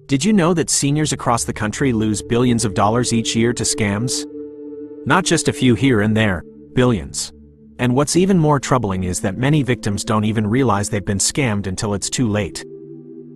Did you know that seniors across the country lose billions of dollars each year to scams? Not just a few here and there, billions. And what's even more troubling is that many victims don't even realize they've been scammed until it's too late.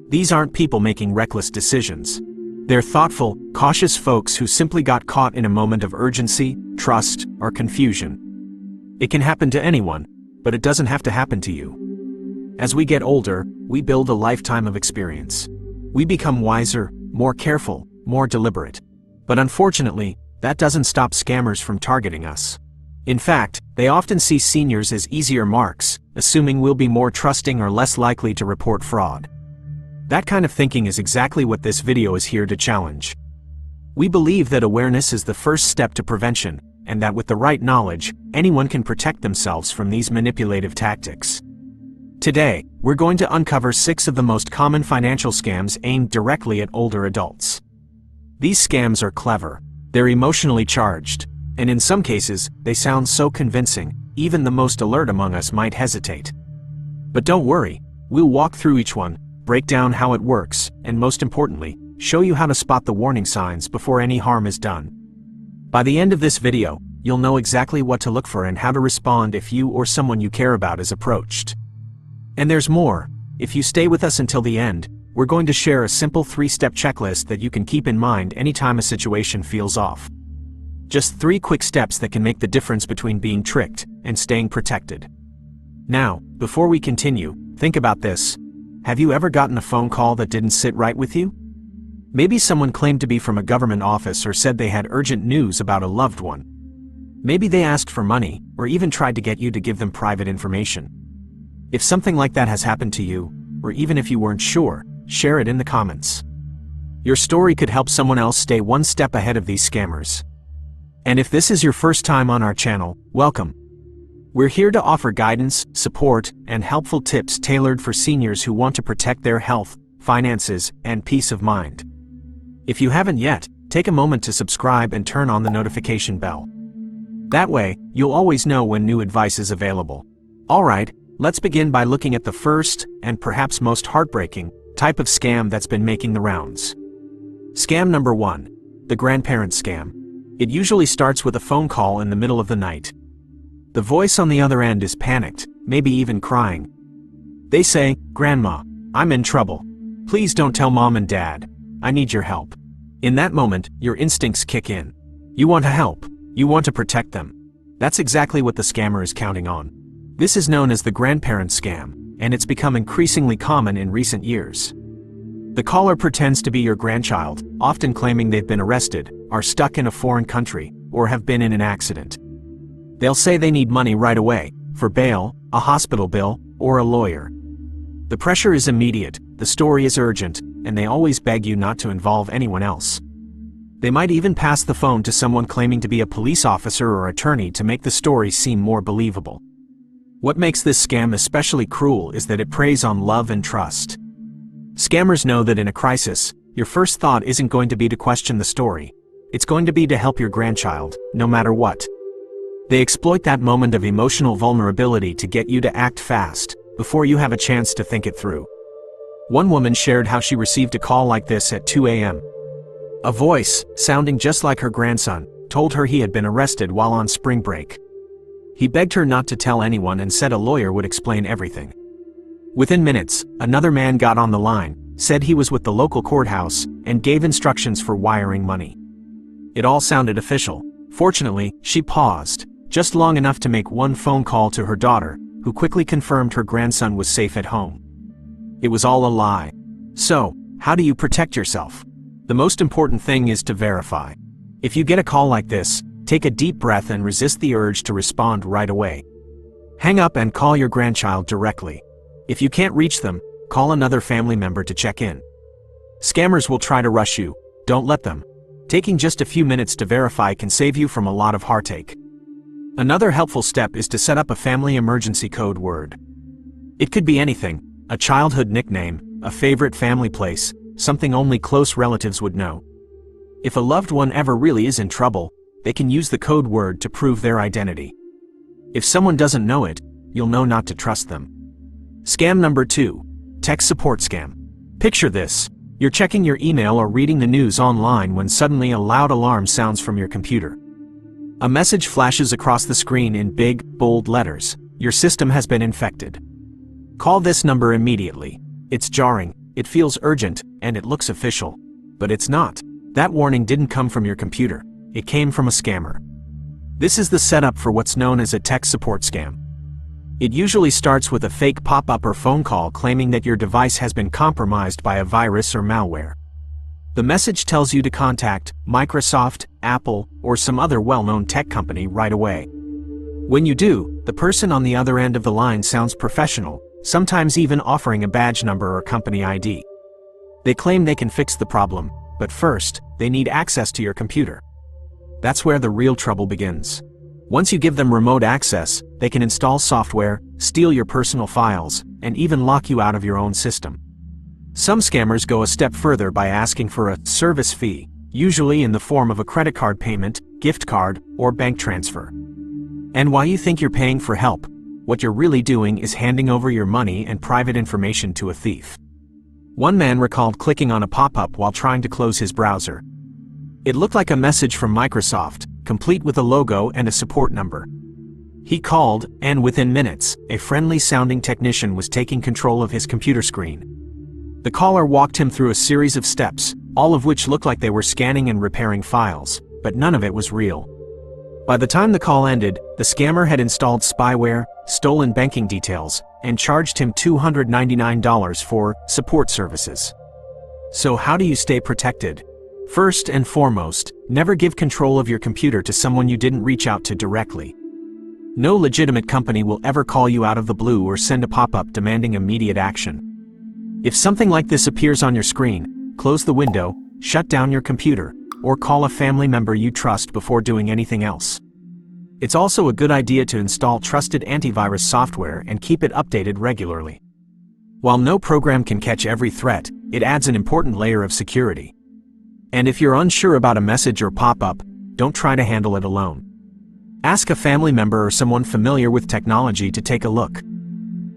These aren't people making reckless decisions. They're thoughtful, cautious folks who simply got caught in a moment of urgency, trust, or confusion. It can happen to anyone, but it doesn't have to happen to you. As we get older, we build a lifetime of experience. We become wiser, more careful, more deliberate. But unfortunately, that doesn't stop scammers from targeting us. In fact, they often see seniors as easier marks, assuming we'll be more trusting or less likely to report fraud. That kind of thinking is exactly what this video is here to challenge. We believe that awareness is the first step to prevention, and that with the right knowledge, anyone can protect themselves from these manipulative tactics. Today, we're going to uncover 6 of the most common financial scams aimed directly at older adults. These scams are clever, they're emotionally charged, and in some cases, they sound so convincing, even the most alert among us might hesitate. But don't worry, we'll walk through each one, break down how it works, and most importantly, show you how to spot the warning signs before any harm is done. By the end of this video, you'll know exactly what to look for and how to respond if you or someone you care about is approached. And there's more. If you stay with us until the end, we're going to share a simple 3-step checklist that you can keep in mind anytime a situation feels off. Just 3 quick steps that can make the difference between being tricked and staying protected. Now, before we continue, think about this. Have you ever gotten a phone call that didn't sit right with you? Maybe someone claimed to be from a government office or said they had urgent news about a loved one. Maybe they asked for money, or even tried to get you to give them private information. If something like that has happened to you, or even if you weren't sure, share it in the comments. Your story could help someone else stay one step ahead of these scammers. And if this is your first time on our channel, welcome. We're here to offer guidance, support, and helpful tips tailored for seniors who want to protect their health, finances, and peace of mind. If you haven't yet, take a moment to subscribe and turn on the notification bell. That way, you'll always know when new advice is available. Alright, let's begin by looking at the first, and perhaps most heartbreaking, type of scam that's been making the rounds. Scam number 1. The grandparent scam. It usually starts with a phone call in the middle of the night. The voice on the other end is panicked, maybe even crying. They say, "Grandma, I'm in trouble. Please don't tell Mom and Dad. I need your help." In that moment, your instincts kick in. You want to help. You want to protect them. That's exactly what the scammer is counting on. This is known as the grandparent scam, and it's become increasingly common in recent years. The caller pretends to be your grandchild, often claiming they've been arrested, are stuck in a foreign country, or have been in an accident. They'll say they need money right away, for bail, a hospital bill, or a lawyer. The pressure is immediate, the story is urgent, and they always beg you not to involve anyone else. They might even pass the phone to someone claiming to be a police officer or attorney to make the story seem more believable. What makes this scam especially cruel is that it preys on love and trust. Scammers know that in a crisis, your first thought isn't going to be to question the story. It's going to be to help your grandchild, no matter what. They exploit that moment of emotional vulnerability to get you to act fast, before you have a chance to think it through. One woman shared how she received a call like this at 2 a.m. A voice, sounding just like her grandson, told her he had been arrested while on spring break. He begged her not to tell anyone and said a lawyer would explain everything. Within minutes, another man got on the line, said he was with the local courthouse, and gave instructions for wiring money. It all sounded official. Fortunately, she paused, just long enough to make one phone call to her daughter, who quickly confirmed her grandson was safe at home. It was all a lie. So, how do you protect yourself? The most important thing is to verify. If you get a call like this, take a deep breath and resist the urge to respond right away. Hang up and call your grandchild directly. If you can't reach them, call another family member to check in. Scammers will try to rush you. Don't let them. Taking just a few minutes to verify can save you from a lot of heartache. Another helpful step is to set up a family emergency code word. It could be anything: a childhood nickname, a favorite family place, something only close relatives would know. If a loved one ever really is in trouble, they can use the code word to prove their identity. If someone doesn't know it, you'll know not to trust them. Scam number 2. Tech support scam. Picture this. You're checking your email or reading the news online when suddenly a loud alarm sounds from your computer. A message flashes across the screen in big, bold letters. Your system has been infected. Call this number immediately. It's jarring, it feels urgent, and it looks official. But it's not. That warning didn't come from your computer. It came from a scammer. This is the setup for what's known as a tech support scam. It usually starts with a fake pop-up or phone call claiming that your device has been compromised by a virus or malware. The message tells you to contact Microsoft, Apple, or some other well-known tech company right away. When you do, the person on the other end of the line sounds professional, sometimes even offering a badge number or company ID. They claim they can fix the problem, but first, they need access to your computer. That's where the real trouble begins. Once you give them remote access, they can install software, steal your personal files, and even lock you out of your own system. Some scammers go a step further by asking for a service fee, usually in the form of a credit card payment, gift card, or bank transfer. And while you think you're paying for help, what you're really doing is handing over your money and private information to a thief. One man recalled clicking on a pop-up while trying to close his browser. It looked like a message from Microsoft, complete with a logo and a support number. He called, and within minutes, a friendly-sounding technician was taking control of his computer screen. The caller walked him through a series of steps, all of which looked like they were scanning and repairing files, but none of it was real. By the time the call ended, the scammer had installed spyware, stolen banking details, and charged him $299 for support services. So how do you stay protected? First and foremost, never give control of your computer to someone you didn't reach out to directly. No legitimate company will ever call you out of the blue or send a pop-up demanding immediate action. If something like this appears on your screen, close the window, shut down your computer, or call a family member you trust before doing anything else. It's also a good idea to install trusted antivirus software and keep it updated regularly. While no program can catch every threat, it adds an important layer of security. And if you're unsure about a message or pop-up, don't try to handle it alone. Ask a family member or someone familiar with technology to take a look.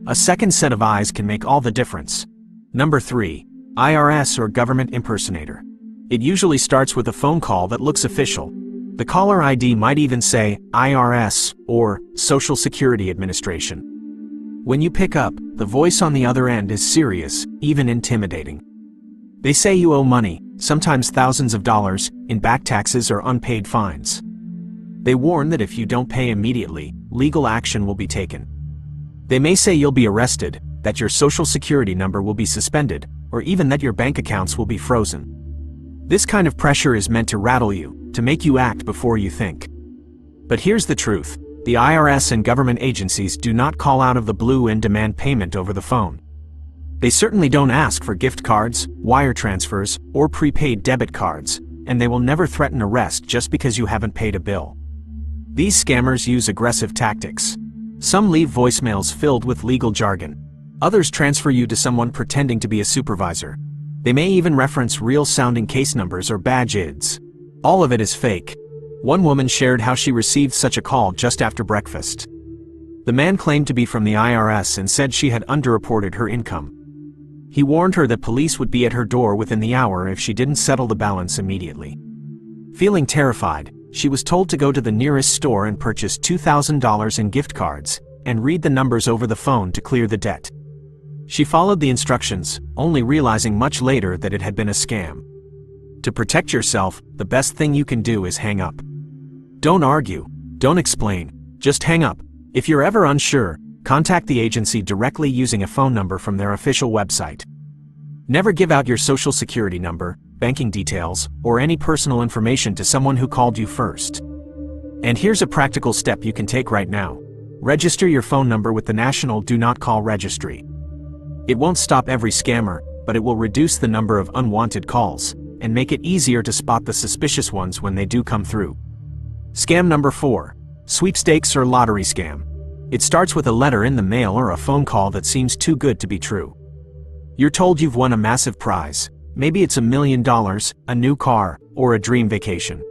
A second set of eyes can make all the difference. Number 3. IRS or government impersonator. It usually starts with a phone call that looks official. The caller ID might even say IRS or Social Security Administration. When you pick up, the voice on the other end is serious, even intimidating. They say you owe money, sometimes thousands of dollars, in back taxes or unpaid fines. They warn that if you don't pay immediately, legal action will be taken. They may say you'll be arrested, that your social security number will be suspended, or even that your bank accounts will be frozen. This kind of pressure is meant to rattle you, to make you act before you think. But here's the truth: the IRS and government agencies do not call out of the blue and demand payment over the phone. They certainly don't ask for gift cards, wire transfers, or prepaid debit cards, and they will never threaten arrest just because you haven't paid a bill. These scammers use aggressive tactics. Some leave voicemails filled with legal jargon. Others transfer you to someone pretending to be a supervisor. They may even reference real-sounding case numbers or badge IDs. All of it is fake. One woman shared how she received such a call just after breakfast. The man claimed to be from the IRS and said she had underreported her income. He warned her that police would be at her door within the hour if she didn't settle the balance immediately. Feeling terrified, she was told to go to the nearest store and purchase $2,000 in gift cards, and read the numbers over the phone to clear the debt. She followed the instructions, only realizing much later that it had been a scam. To protect yourself, the best thing you can do is hang up. Don't argue, don't explain, just hang up. If you're ever unsure, contact the agency directly using a phone number from their official website. Never give out your social security number, banking details, or any personal information to someone who called you first. And here's a practical step you can take right now. Register your phone number with the National Do Not Call Registry. It won't stop every scammer, but it will reduce the number of unwanted calls, and make it easier to spot the suspicious ones when they do come through. Scam number 4. Sweepstakes or lottery scam. It starts with a letter in the mail or a phone call that seems too good to be true. You're told you've won a massive prize. Maybe it's $1 million, a new car, or a dream vacation.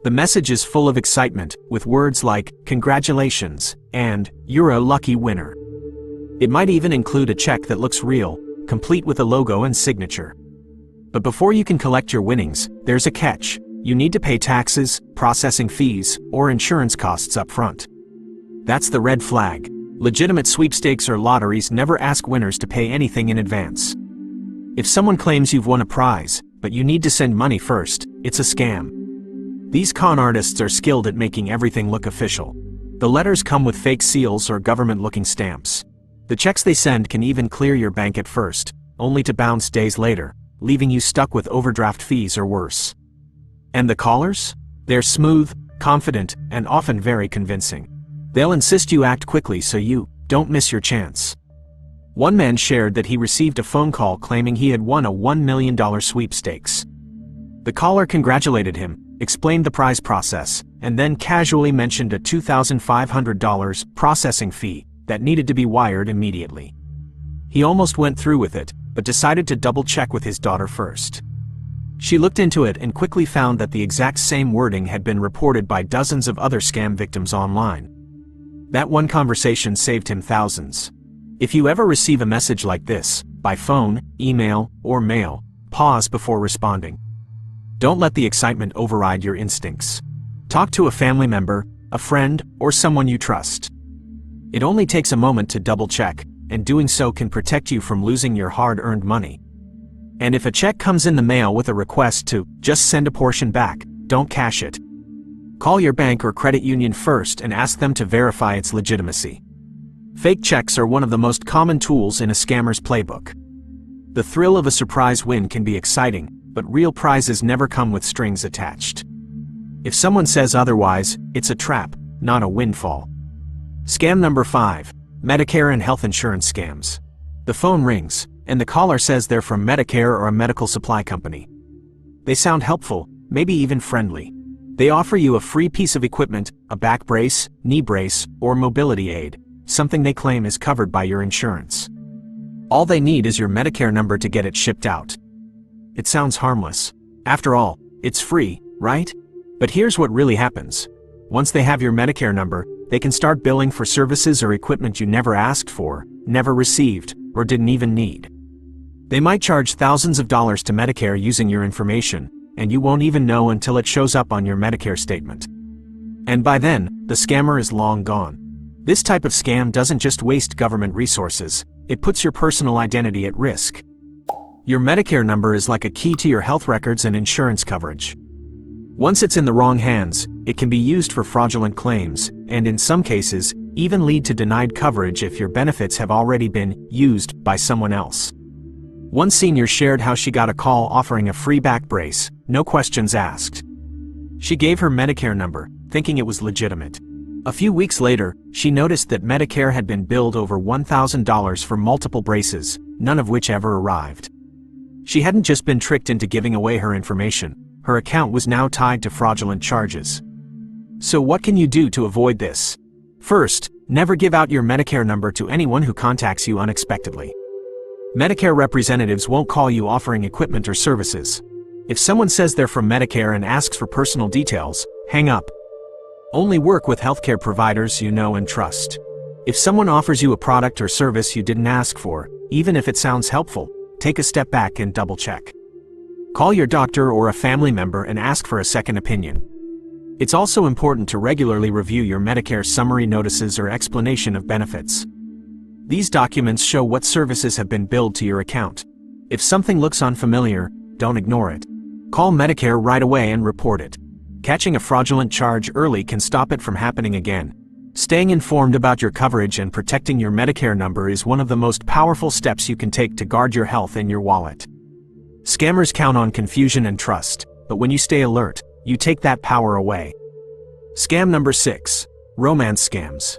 The message is full of excitement, with words like, "Congratulations," and "You're a lucky winner." It might even include a check that looks real, complete with a logo and signature. But before you can collect your winnings, there's a catch. You need to pay taxes, processing fees, or insurance costs up front. That's the red flag. Legitimate sweepstakes or lotteries never ask winners to pay anything in advance. If someone claims you've won a prize, but you need to send money first, it's a scam. These con artists are skilled at making everything look official. The letters come with fake seals or government-looking stamps. The checks they send can even clear your bank at first, only to bounce days later, leaving you stuck with overdraft fees or worse. And the callers? They're smooth, confident, and often very convincing. They'll insist you act quickly so you don't miss your chance. One man shared that he received a phone call claiming he had won a $1 million sweepstakes. The caller congratulated him, explained the prize process, and then casually mentioned a $2,500 processing fee that needed to be wired immediately. He almost went through with it, but decided to double-check with his daughter first. She looked into it and quickly found that the exact same wording had been reported by dozens of other scam victims online. That one conversation saved him thousands. If you ever receive a message like this, by phone, email, or mail, pause before responding. Don't let the excitement override your instincts. Talk to a family member, a friend, or someone you trust. It only takes a moment to double-check, and doing so can protect you from losing your hard-earned money. And if a check comes in the mail with a request to just send a portion back, don't cash it. Call your bank or credit union first and ask them to verify its legitimacy. Fake checks are one of the most common tools in a scammer's playbook. The thrill of a surprise win can be exciting, but real prizes never come with strings attached. If someone says otherwise, it's a trap, not a windfall. Scam number 5. Medicare and health insurance scams. The phone rings, and the caller says they're from Medicare or a medical supply company. They sound helpful, maybe even friendly. They offer you a free piece of equipment, a back brace, knee brace, or mobility aid, something they claim is covered by your insurance. All they need is your Medicare number to get it shipped out. It sounds harmless. After all, it's free, right? But here's what really happens. Once they have your Medicare number, they can start billing for services or equipment you never asked for, never received, or didn't even need. They might charge thousands of dollars to Medicare using your information, and you won't even know until it shows up on your Medicare statement. And by then, the scammer is long gone. This type of scam doesn't just waste government resources, it puts your personal identity at risk. Your Medicare number is like a key to your health records and insurance coverage. Once it's in the wrong hands, it can be used for fraudulent claims, and in some cases, even lead to denied coverage if your benefits have already been used by someone else. One senior shared how she got a call offering a free back brace, no questions asked. She gave her Medicare number, thinking it was legitimate. A few weeks later, she noticed that Medicare had been billed over $1,000 for multiple braces, none of which ever arrived. She hadn't just been tricked into giving away her information, her account was now tied to fraudulent charges. So what can you do to avoid this? First, never give out your Medicare number to anyone who contacts you unexpectedly. Medicare representatives won't call you offering equipment or services. If someone says they're from Medicare and asks for personal details, hang up. Only work with healthcare providers you know and trust. If someone offers you a product or service you didn't ask for, even if it sounds helpful, take a step back and double-check. Call your doctor or a family member and ask for a second opinion. It's also important to regularly review your Medicare summary notices or explanation of benefits. These documents show what services have been billed to your account. If something looks unfamiliar, don't ignore it. Call Medicare right away and report it. Catching a fraudulent charge early can stop it from happening again. Staying informed about your coverage and protecting your Medicare number is one of the most powerful steps you can take to guard your health and your wallet. Scammers count on confusion and trust, but when you stay alert, you take that power away. Scam number 6. Romance scams.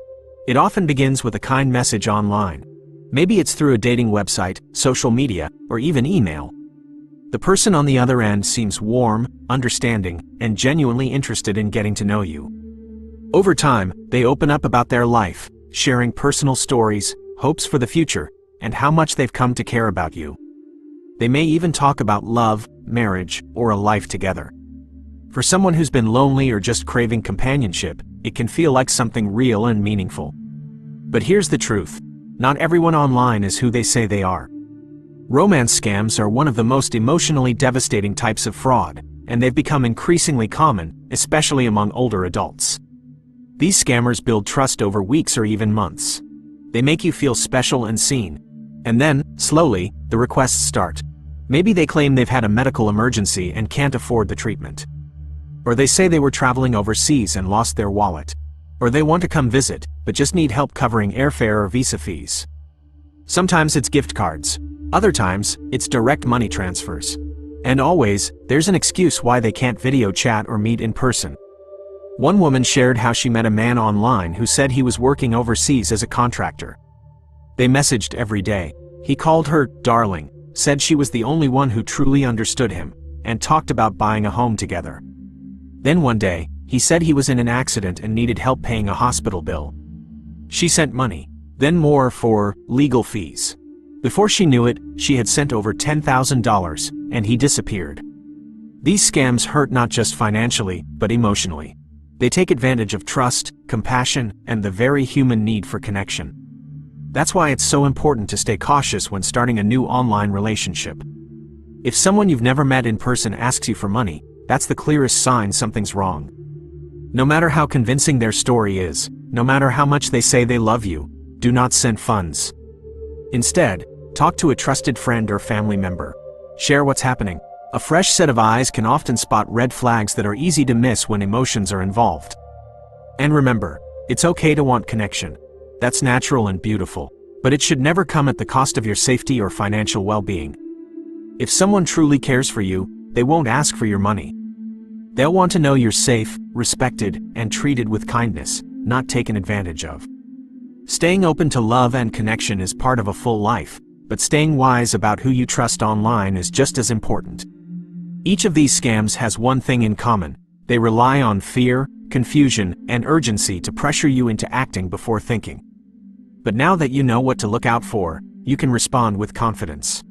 It often begins with a kind message online. Maybe it's through a dating website, social media, or even email. The person on the other end seems warm, understanding, and genuinely interested in getting to know you. Over time, they open up about their life, sharing personal stories, hopes for the future, and how much they've come to care about you. They may even talk about love, marriage, or a life together. For someone who's been lonely or just craving companionship, it can feel like something real and meaningful. But here's the truth. Not everyone online is who they say they are. Romance scams are one of the most emotionally devastating types of fraud, and they've become increasingly common, especially among older adults. These scammers build trust over weeks or even months. They make you feel special and seen. And then, slowly, the requests start. Maybe they claim they've had a medical emergency and can't afford the treatment. Or they say they were traveling overseas and lost their wallet. Or they want to come visit, but just need help covering airfare or visa fees. Sometimes it's gift cards. Other times, it's direct money transfers. And always, there's an excuse why they can't video chat or meet in person. One woman shared how she met a man online who said he was working overseas as a contractor. They messaged every day. He called her darling, said she was the only one who truly understood him, and talked about buying a home together. Then one day, he said he was in an accident and needed help paying a hospital bill. She sent money, then more for legal fees. Before she knew it, she had sent over $10,000, and he disappeared. These scams hurt not just financially, but emotionally. They take advantage of trust, compassion, and the very human need for connection. That's why it's so important to stay cautious when starting a new online relationship. If someone you've never met in person asks you for money, that's the clearest sign something's wrong. No matter how convincing their story is, no matter how much they say they love you, do not send funds. Instead, talk to a trusted friend or family member. Share what's happening. A fresh set of eyes can often spot red flags that are easy to miss when emotions are involved. And remember, it's okay to want connection. That's natural and beautiful, but it should never come at the cost of your safety or financial well-being. If someone truly cares for you, they won't ask for your money. They'll want to know you're safe, respected, and treated with kindness, not taken advantage of. Staying open to love and connection is part of a full life, but staying wise about who you trust online is just as important. Each of these scams has one thing in common: they rely on fear, confusion, and urgency to pressure you into acting before thinking. But now that you know what to look out for, you can respond with confidence.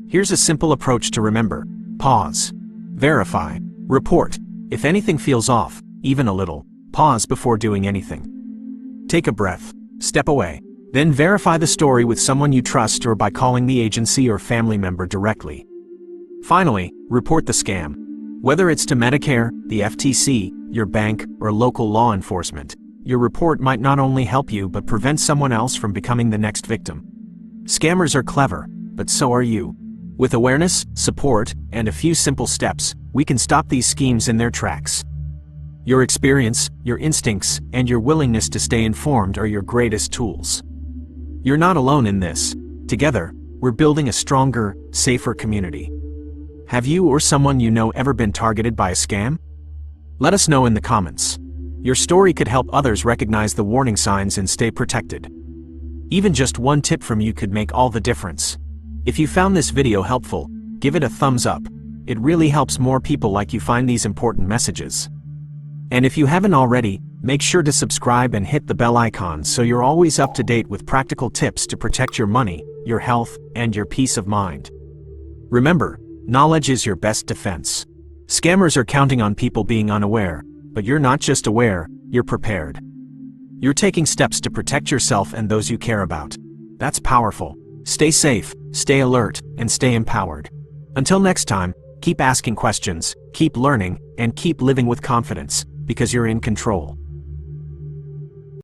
Here's a simple approach to remember: pause, verify, report. If anything feels off, even a little, pause before doing anything. Take a breath, step away, then verify the story with someone you trust or by calling the agency or family member directly. Finally, report the scam. Whether it's to Medicare, the FTC, your bank, or local law enforcement, your report might not only help you but prevent someone else from becoming the next victim. Scammers are clever, but so are you. With awareness, support, and a few simple steps, we can stop these schemes in their tracks. Your experience, your instincts, and your willingness to stay informed are your greatest tools. You're not alone in this. Together, we're building a stronger, safer community. Have you or someone you know ever been targeted by a scam? Let us know in the comments. Your story could help others recognize the warning signs and stay protected. Even just one tip from you could make all the difference. If you found this video helpful, give it a thumbs up. It really helps more people like you find these important messages. And if you haven't already, make sure to subscribe and hit the bell icon so you're always up to date with practical tips to protect your money, your health, and your peace of mind. Remember, knowledge is your best defense. Scammers are counting on people being unaware, but you're not just aware, you're prepared. You're taking steps to protect yourself and those you care about. That's powerful. Stay safe, stay alert, and stay empowered. Until next time, keep asking questions, keep learning, and keep living with confidence, because you're in control.